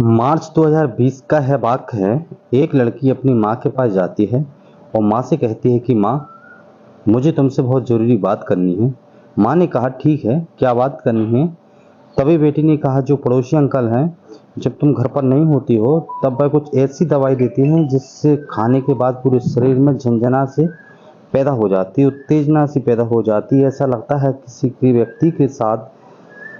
मार्च 2020 का है वाक़ है। एक लड़की अपनी माँ के पास जाती है और माँ से कहती है कि माँ, मुझे तुमसे बहुत ज़रूरी बात करनी है। माँ ने कहा ठीक है, क्या बात करनी है। तभी बेटी ने कहा जो पड़ोसी अंकल हैं, जब तुम घर पर नहीं होती हो तब वह कुछ ऐसी दवाई देती हैं जिससे खाने के बाद पूरे शरीर में झंझना से पैदा हो जाती है, उत्तेजना सी पैदा हो जाती है। ऐसा लगता है किसी के व्यक्ति के साथ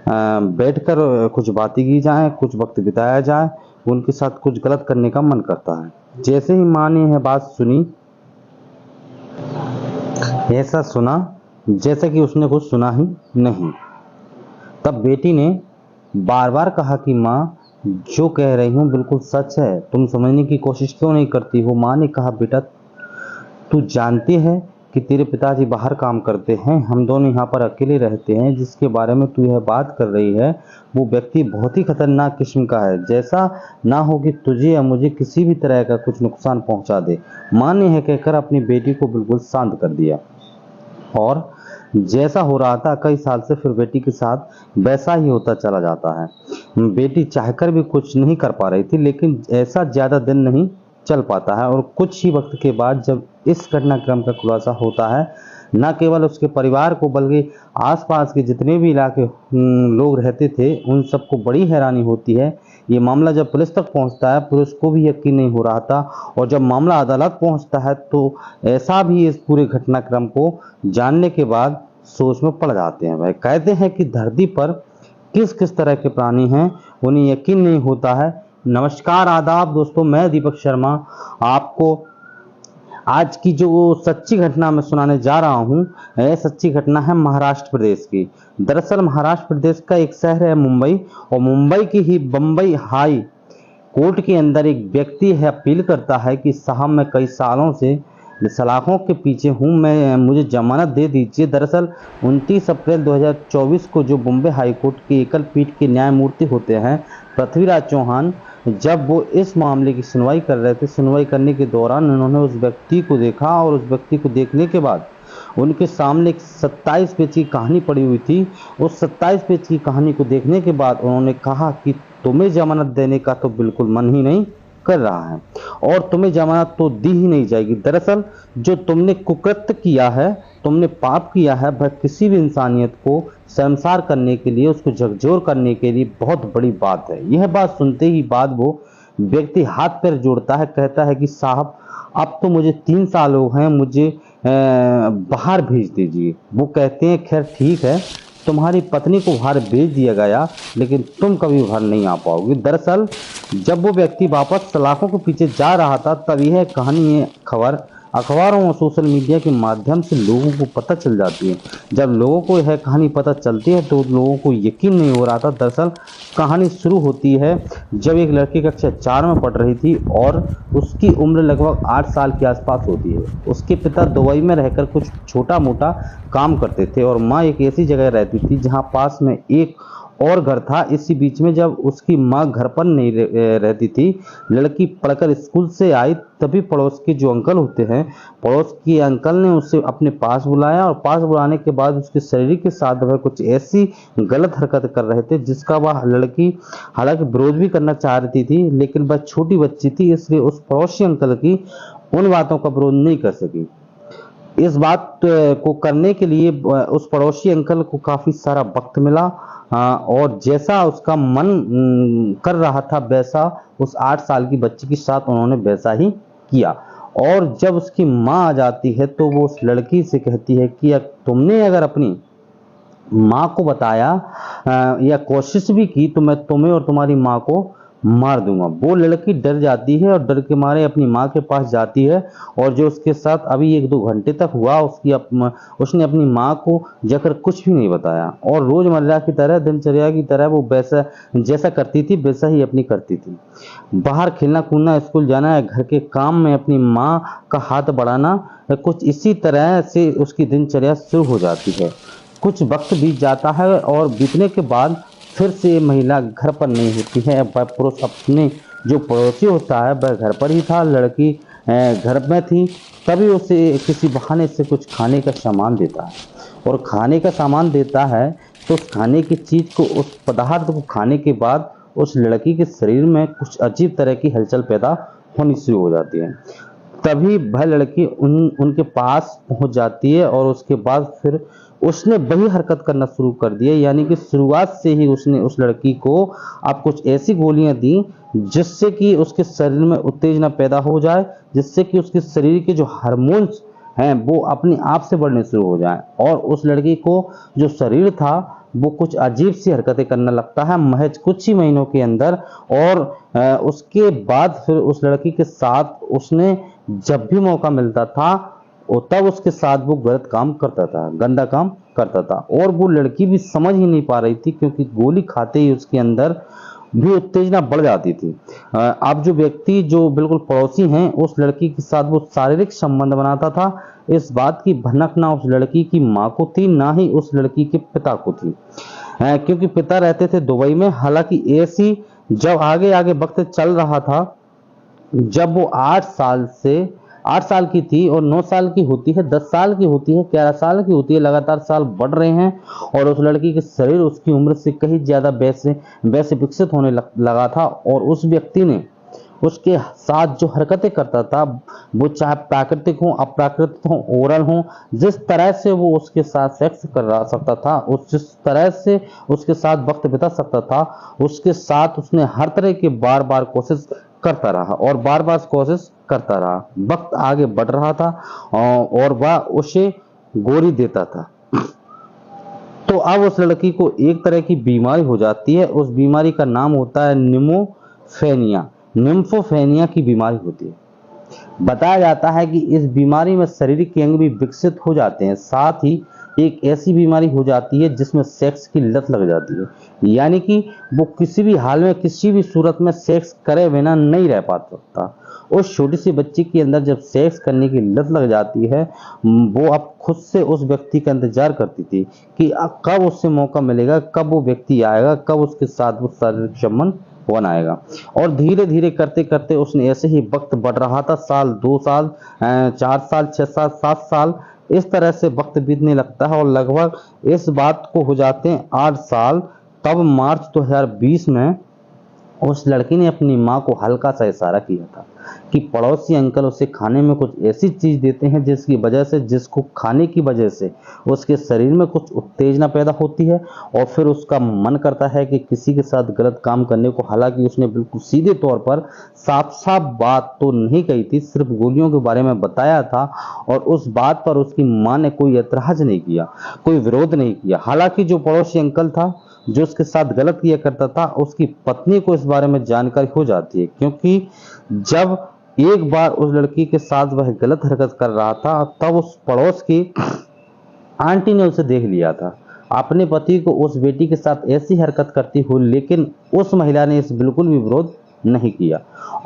बैठकर कुछ बातें की जाए, कुछ वक्त बिताया जाए, उनके साथ कुछ गलत करने का मन करता है। जैसे ही माँ ने यह बात सुनी, ऐसा सुना जैसे कि उसने कुछ सुना ही नहीं। तब बेटी ने बार बार कहा कि माँ, जो कह रही हूँ बिल्कुल सच है, तुम समझने की कोशिश क्यों नहीं करती हो। माँ ने कहा बेटा, तू जानती है कि तेरे पिताजी बाहर काम करते हैं, हम दोनों यहाँ पर अकेले रहते हैं। जिसके बारे में तू यह बात कर रही है वो व्यक्ति बहुत ही खतरनाक किस्म का है, जैसा ना हो कि तुझे या मुझे किसी भी तरह का कुछ नुकसान पहुँचा दे। माँ ने यह कहकर अपनी बेटी को बिल्कुल शांत कर दिया और जैसा हो रहा था कई साल से फिर बेटी के साथ वैसा ही होता चला जाता है। बेटी चाहकर भी कुछ नहीं कर पा रही थी, लेकिन ऐसा ज़्यादा दिन नहीं चल पाता है और कुछ ही वक्त के बाद जब इस घटनाक्रम का खुलासा होता है, न केवल उसके परिवार को बल्कि आसपास के जितने भी इलाके लोग रहते थे उन सबको बड़ी हैरानी होती है। ये मामला जब पुलिस तक पहुंचता है, पुलिस को भी यकीन नहीं हो रहा था और जब मामला अदालत पहुंचता है तो ऐसा भी इस पूरे घटनाक्रम को जानने के बाद सोच में पड़ जाते हैं। भाई कहते हैं कि धरती पर किस किस तरह के प्राणी हैं उन्हें यकीन नहीं होता है। नमस्कार, आदाब दोस्तों, मैं दीपक शर्मा आपको आज की जो सच्ची घटना मैं सुनाने जा रहा हूँ, यह सच्ची घटना है महाराष्ट्र प्रदेश की। दरअसल महाराष्ट्र प्रदेश का एक शहर है मुंबई, और मुंबई की ही बम्बई हाई कोर्ट के अंदर एक व्यक्ति है अपील करता है कि साहब मैं कई सालों से सलाखों के पीछे हूँ, मुझे जमानत दे दीजिए। दरअसल 29 अप्रैल 2024 को जो बॉम्बे हाई कोर्ट की एकल पीठ के न्यायमूर्ति होते हैं पृथ्वीराज चौहान, जब वो इस मामले की सुनवाई कर रहे थे, सुनवाई करने के दौरान उन्होंने उस व्यक्ति को देखा और उस व्यक्ति को देखने के बाद उनके सामने एक 27 पेज की कहानी पड़ी हुई थी। उस 27 पेज की कहानी को देखने के बाद उन्होंने कहा कि तुम्हें जमानत देने का तो बिल्कुल मन ही नहीं कर रहा है और तुम्हें जमानत तो दी ही नहीं जाएगी। दरअसल जो तुमने कुकृत्य किया है, तुमने पाप किया है, वह किसी भी इंसानियत को शर्मसार करने के लिए, उसको झकझोर करने के लिए बहुत बड़ी बात है। यह बात सुनते ही बाद वो व्यक्ति हाथ पैर जोड़ता है, कहता है कि साहब अब तो मुझे 3 साल हो गए, मुझे बाहर भेज दीजिए। वो कहते हैं खैर ठीक है, तुम्हारी पत्नी को बाहर भेज दिया गया, लेकिन तुम कभी बाहर नहीं आ पाओगे। दरअसल जब वो व्यक्ति वापस सलाखों के पीछे जा रहा था तब यह कहानी, है खबर अखबारों और सोशल मीडिया के माध्यम से लोगों को पता चल जाती है। जब लोगों को यह कहानी पता चलती है तो लोगों को यकीन नहीं हो रहा था। दरअसल कहानी शुरू होती है जब एक लड़की कक्षा 4 में पढ़ रही थी और उसकी उम्र लगभग 8 साल के आसपास होती है। उसके पिता दुबई में रहकर कुछ छोटा मोटा काम करते थे और माँ एक ऐसी जगह रहती थी जहाँ पास में एक और घर था। इसी बीच में जब उसकी माँ घर पर नहीं रहती थी, लड़की पढ़कर स्कूल से आई, तभी पड़ोस के जो अंकल होते हैं, पड़ोस के अंकल ने उसे अपने पास बुलाया और पास बुलाने के बाद उसके शरीर के साथ वह कुछ ऐसी गलत हरकत कर रहे थे जिसका वह लड़की हालांकि विरोध भी करना चाह रही थी, लेकिन वह छोटी बच्ची थी, इसलिए उस पड़ोसी अंकल की उन बातों का विरोध नहीं कर सकी। इस बात को करने के लिए उस पड़ोसी अंकल को काफी सारा वक्त मिला और जैसा उसका मन कर रहा था वैसा उस 8 साल की बच्ची के साथ उन्होंने वैसा ही किया। और जब उसकी माँ आ जाती है तो वो उस लड़की से कहती है कि तुमने अगर अपनी माँ को बताया या कोशिश भी की तो मैं तुम्हें और तुम्हारी माँ को मार दूंगा। वो लड़की डर जाती है और डर के मारे अपनी माँ के पास जाती है और जो उसके साथ अभी 1-2 घंटे तक हुआ उसने अपनी माँ को जाकर कुछ भी नहीं बताया और रोजमर्रा की तरह, दिनचर्या की तरह वो वैसा जैसा करती थी वैसा ही अपनी करती थी। बाहर खेलना कूदना, स्कूल जाना, घर के काम में अपनी माँ का हाथ बढ़ाना, कुछ इसी तरह से उसकी दिनचर्या शुरू हो जाती है। कुछ वक्त बीत जाता है और बीतने के बाद फिर से महिला घर पर नहीं होती है। पुरुष अपने जो पड़ोसी होता है वह घर पर ही था, लड़की घर में थी। तभी उसे किसी बहाने से कुछ खाने का सामान देता है और खाने का सामान देता है तो उस खाने की चीज को, उस पदार्थ को खाने के बाद उस लड़की के शरीर में कुछ अजीब तरह की हलचल पैदा होनी शुरू हो जाती है। तभी वह लड़की उनके पास पहुंच जाती है और उसके बाद फिर उसने वही हरकत करना शुरू कर दी है। यानी कि शुरुआत से ही उसने उस लड़की को अब कुछ ऐसी गोलियां दी जिससे कि उसके शरीर में उत्तेजना पैदा हो जाए, जिससे कि उसके शरीर के जो हार्मोन्स हैं वो अपने आप से बढ़ने शुरू हो जाएं और उस लड़की को जो शरीर था वो कुछ अजीब सी हरकतें करने लगता है महज कुछ ही महीनों के अंदर। और उसके बाद फिर उस लड़की के साथ उसने जब भी मौका मिलता था तब उसके साथ वो गलत काम करता था, गंदा काम करता था। और वो लड़की भी समझ ही नहीं पा रही थी क्योंकि गोली खाते ही उसके अंदर भी उत्तेजना बढ़ जाती थी। अब जो व्यक्ति जो बिल्कुल पड़ोसी हैं उस लड़की के साथ वो शारीरिक संबंध बनाता था, इस बात की भनक ना उस लड़की की माँ को थी ना ही उस लड़की के पिता को थी, क्योंकि पिता रहते थे दुबई में। हालांकि ऐसी जब आगे आगे वक्त चल रहा था, जब वो 8 साल की थी और 9 साल की होती है, 10 साल की होती है, 11 साल की होती है, लगातार साल बढ़ रहे हैं और उस लड़की के शरीर उसकी उम्र से कहीं ज्यादा वैसे वैसे विकसित होने लगा था। और उस व्यक्ति ने उसके साथ जो हरकतें करता था वो चाहे प्राकृतिक हो, अप्राकृतिक हो, ओरल हो, जिस तरह से वो उसके साथ सेक्स कर रहा सकता था, उस जिस तरह से उसके साथ वक्त बिता सकता था, उसके साथ उसने हर तरह की बार बार कोशिश करता रहा और बार बार कोशिश करता रहा। वक्त आगे बढ़ रहा था और वह उसे गोली देता था। तो अब उस लड़की को एक तरह की बीमारी हो जाती है, उस बीमारी का नाम होता है निमोफेनिया। निम्फोफेनिया की बीमारी होती है। बताया जाता है कि इस बीमारी में शारीरिक अंग भी विकसित हो जाते हैं, साथ ही एक ऐसी बीमारी हो जाती है जिसमें सेक्स की लत लग जाती है। यानी कि वो किसी भी हाल में किसी भी सूरत में सेक्स करे बिना नहीं रह पा सकता। उस छोटी सी बच्ची के अंदर जब सेक्स करने की लत लग जाती है, वो अब खुद से उस व्यक्ति का इंतजार करती थी कि कब उससे मौका मिलेगा, कब वो व्यक्ति आएगा, कब उसके साथ वो शारीरिक संबंध बनाएगा। और धीरे धीरे करते करते उसने ऐसे ही वक्त बढ़ रहा था, साल, 2 साल, 4 साल, 6 साल, 7 साल, इस तरह से वक्त बीतने लगता है और लगभग इस बात को हो जाते हैं 8 साल। तब मार्च 2020 में उस लड़की ने अपनी माँ को हल्का सा इशारा किया था कि पड़ोसी अंकल उसे खाने में कुछ ऐसी चीज देते हैं जिसको खाने की वजह से उसके शरीर में कुछ उत्तेजना पैदा होती है और फिर उसका मन करता है कि किसी के साथ गलत काम करने को। हालांकि उसने बिल्कुल सीधे तौर पर साफ साफ बात तो नहीं कही थी, सिर्फ गोलियों के बारे में बताया था और उस बात पर उसकी माँ ने कोई एतराज नहीं किया, कोई विरोध नहीं किया। हालांकि जो पड़ोसी अंकल था जो उसके साथ गलत किया करता था, उसकी पत्नी को इस बारे में जानकारी हो जाती है, क्योंकि जब एक बार उस लड़की के साथ वह गलत हरकत कर रहा था तब उस पड़ोस की आंटी ने उसे देख लिया था अपने पति को उस बेटी के साथ ऐसी हरकत करती हुई, लेकिन उस महिला ने इस बिल्कुल भी विरोध नहीं किया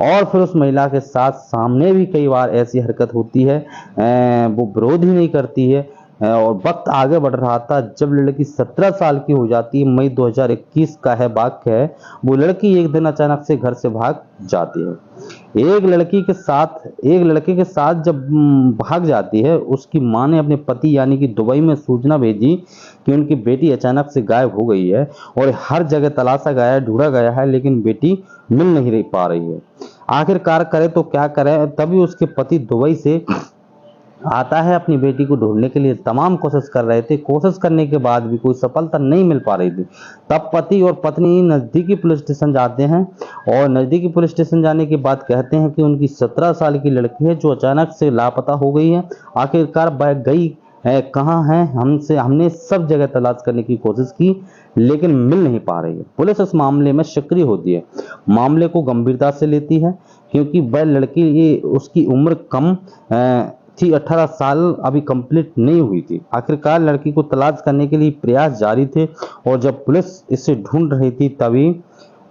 और फिर उस महिला के साथ सामने भी कई बार ऐसी हरकत होती है, वो विरोध ही नहीं करती है। और वक्त आगे बढ़ रहा था, जब लड़की 17 साल की हो जाती है, मई 2021 का है वाक्य है, वो लड़की एक दिन अचानक से घर से भाग जाती है। एक लड़के के साथ जब भाग जाती है, उसकी मां ने अपने पति यानी कि दुबई में सूचना भेजी कि उनकी बेटी अचानक से गायब हो गई है और हर जगह तलाशा गया है, ढूंढा गया है, लेकिन बेटी मिल नहीं पा रही है। आखिरकार करे तो क्या करे, तभी उसके पति दुबई से आता है अपनी बेटी को ढूंढने के लिए। तमाम कोशिश कर रहे थे, कोशिश करने के बाद भी कोई सफलता नहीं मिल पा रही थी। तब पति और पत्नी नजदीकी पुलिस स्टेशन जाते हैं और नजदीकी पुलिस स्टेशन जाने के बाद कहते हैं कि उनकी 17 साल की लड़की है जो अचानक से लापता हो गई है। आखिरकार वह गई है कहाँ है, हमने सब जगह तलाश करने की कोशिश की लेकिन मिल नहीं पा रही है। पुलिस इस मामले में सक्रिय होती है, मामले को गंभीरता से लेती है, क्योंकि वह लड़की उसकी उम्र कम थी, 18 साल अभी कंप्लीट नहीं हुई थी। आखिरकार लड़की को तलाश करने के लिए प्रयास जारी थे और जब पुलिस इसे ढूंढ रही थी तभी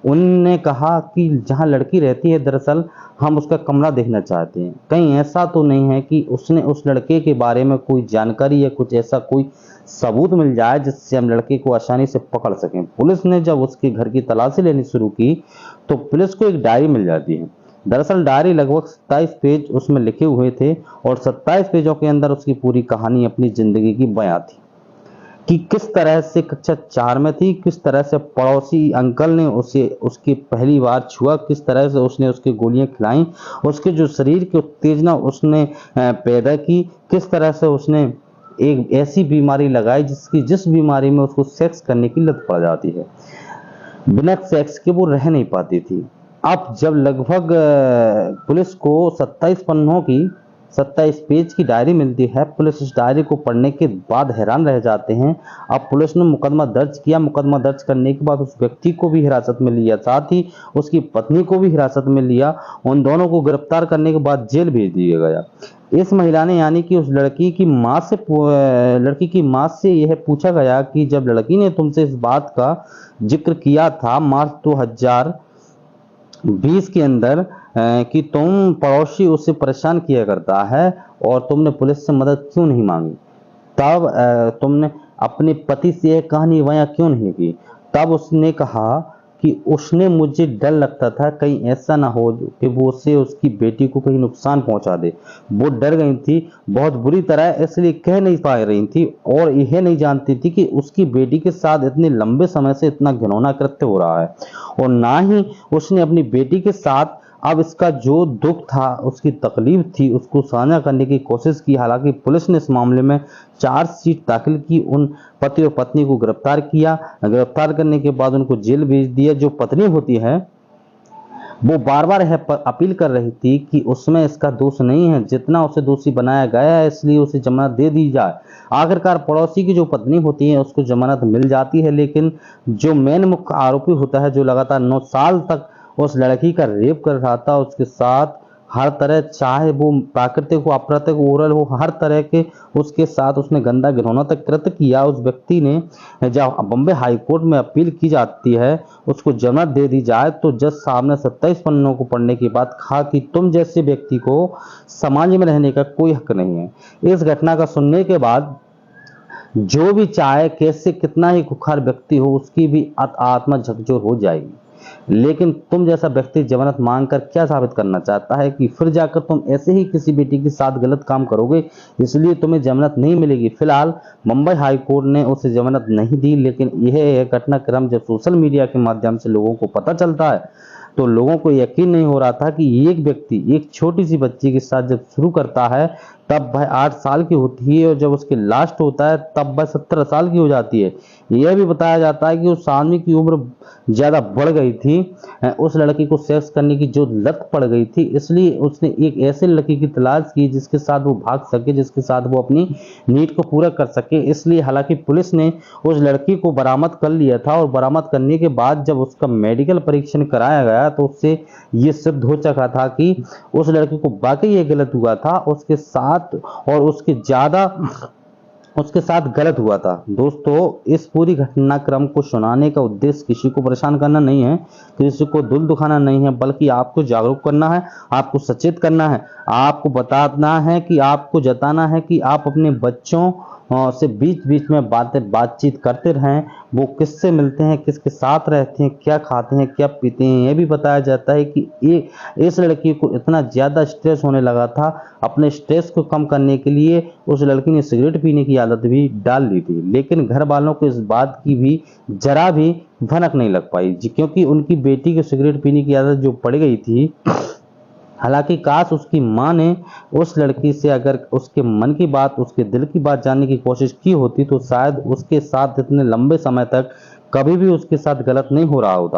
उनने कहा कि जहां लड़की रहती है दरअसल हम उसका कमरा देखना चाहते हैं, कहीं ऐसा तो नहीं है कि उसने उस लड़के के बारे में कोई जानकारी या कुछ ऐसा कोई सबूत मिल जाए जिससे हम लड़के को आसानी से पकड़ सकें। पुलिस ने जब उसके घर की तलाशी लेनी शुरू की तो पुलिस को एक डायरी मिल जाती है। दरअसल डायरी लगभग 27 पेज उसमें लिखे हुए थे और 27 पेजों के अंदर उसकी पूरी कहानी अपनी जिंदगी की बयां थी। कि किस तरह से कक्षा 4 में थी, किस तरह से पड़ोसी अंकल ने उसे उसकी पहली बार छुआ, किस तरह से उसने उसके गोलियां खिलाई, उसके जो शरीर की उत्तेजना उसने पैदा की, किस तरह से उसने एक ऐसी बीमारी लगाई जिस बीमारी में उसको सेक्स करने की लत पड़ जाती है, बिना सेक्स के वो रह नहीं पाती थी। अब जब लगभग पुलिस को 27 पेज की डायरी मिलती है, पुलिस इस डायरी को पढ़ने के बाद हैरान रह जाते हैं। अब पुलिस ने मुकदमा दर्ज किया, मुकदमा दर्ज करने के बाद उस व्यक्ति को भी हिरासत में लिया, साथ ही उसकी पत्नी को भी हिरासत में लिया। उन दोनों को गिरफ्तार करने के बाद जेल भेज दिया गया। इस महिला ने यानी कि उस लड़की की माँ से यह पूछा गया कि जब लड़की ने तुमसे इस बात का जिक्र किया था मार्च 2020 के अंदर कि तुम पड़ोसी उससे परेशान किया करता है और तुमने पुलिस से मदद क्यों नहीं मांगी, तब तुमने अपने पति से यह कहानी बयां क्यों नहीं की, तब उसने कहा कि उसने मुझे डर लगता था कहीं ऐसा ना हो कि वो उसे उसकी बेटी को कहीं नुकसान पहुंचा दे। वो डर गई थी बहुत बुरी तरह, इसलिए कह नहीं पा रही थी और यह नहीं जानती थी कि उसकी बेटी के साथ इतने लंबे समय से इतना घिनौना कृत्य हो रहा है, और ना ही उसने अपनी बेटी के साथ अब इसका जो दुख था, उसकी तकलीफ थी, उसको साझा करने की कोशिश की। हालांकि पुलिस ने इस मामले में चार्जशीट दाखिल की, उन पति और पत्नी को गिरफ्तार किया। गिरफ्तार करने के बाद उनको जेल भेज दिया। जो पत्नी होती है वो बार बार यह अपील कर रही थी कि उसमें इसका दोष नहीं है, जितना उसे दोषी बनाया गया है, इसलिए उसे जमानत दे दी जाए। आखिरकार पड़ोसी की जो पत्नी होती है उसको जमानत मिल जाती है, लेकिन जो मेन मुख्य आरोपी होता है, जो लगातार 9 साल तक उस लड़की का रेप कर रहा था, उसके साथ हर तरह, चाहे वो प्राकृतिक हो, अप्राकृतिक, ओरल हो, हर तरह के उसके साथ उसने गंदा घिनौना तक कृत्य किया। उस व्यक्ति ने जब बम्बई हाई कोर्ट में अपील की जाती है उसको जमानत दे दी जाए, तो जज साहब ने 27 पन्नों को पढ़ने के बाद कहा कि तुम जैसे व्यक्ति को समाज में रहने का कोई हक नहीं है। इस घटना का सुनने के बाद जो भी चाहे कैसे कितना ही खुखार व्यक्ति हो, उसकी भी आत्मा झकझोर हो जाएगी। लेकिन तुम जैसा व्यक्ति जमानत मांगकर क्या साबित करना चाहता है कि फिर जाकर तुम ऐसे ही किसी बेटी के साथ गलत काम करोगे, इसलिए तुम्हें जमानत नहीं मिलेगी। फिलहाल मुंबई हाई कोर्ट ने उसे जमानत नहीं दी, लेकिन यह घटनाक्रम जब सोशल मीडिया के माध्यम से लोगों को पता चलता है तो लोगों को यकीन नहीं हो रहा था कि एक व्यक्ति एक छोटी सी बच्ची के साथ जब शुरू करता है तब वह 8 साल की होती है और जब उसके लास्ट होता है तब वह 17 साल की हो जाती है। यह भी बताया जाता है कि उस आदमी की उम्र ज़्यादा बढ़ गई थी, उस लड़की को सेक्स करने की जो लत पड़ गई थी, इसलिए उसने एक ऐसे लड़की की तलाश की जिसके साथ वो भाग सके, जिसके साथ वो अपनी नीड को पूरा कर सके। इसलिए हालांकि पुलिस ने उस लड़की को बरामद कर लिया था और बरामद करने के बाद जब उसका मेडिकल परीक्षण कराया गया तो उससे ये सिद्ध हो चुका था कि उस लड़की को वाकई ये गलत हुआ था, उसके साथ और उसके साथ गलत हुआ था। दोस्तों, इस पूरी घटनाक्रम को सुनाने का उद्देश्य किसी को परेशान करना नहीं है, किसी को दिल दुखाना नहीं है, बल्कि आपको जागरूक करना है, आपको सचेत करना है, आपको बताना है कि आपको जताना है कि आप अपने बच्चों से बीच बीच में बातचीत करते रहें। वो किससे मिलते हैं, किसके साथ रहते हैं, क्या खाते हैं, क्या पीते हैं। यह भी बताया जाता है कि इस लड़की को इतना ज़्यादा स्ट्रेस होने लगा था, अपने स्ट्रेस को कम करने के लिए उस लड़की ने सिगरेट पीने की आदत भी डाल ली थी, लेकिन घर वालों को इस बात की भी जरा भी भनक नहीं लग पाई जी, क्योंकि उनकी बेटी को सिगरेट पीने की आदत जो पड़ गई थी। हालांकि काश उसकी मां ने उस लड़की से अगर उसके मन की बात, उसके दिल की बात जानने की कोशिश की होती तो शायद उसके साथ इतने लंबे समय तक कभी भी उसके साथ गलत नहीं हो रहा होता।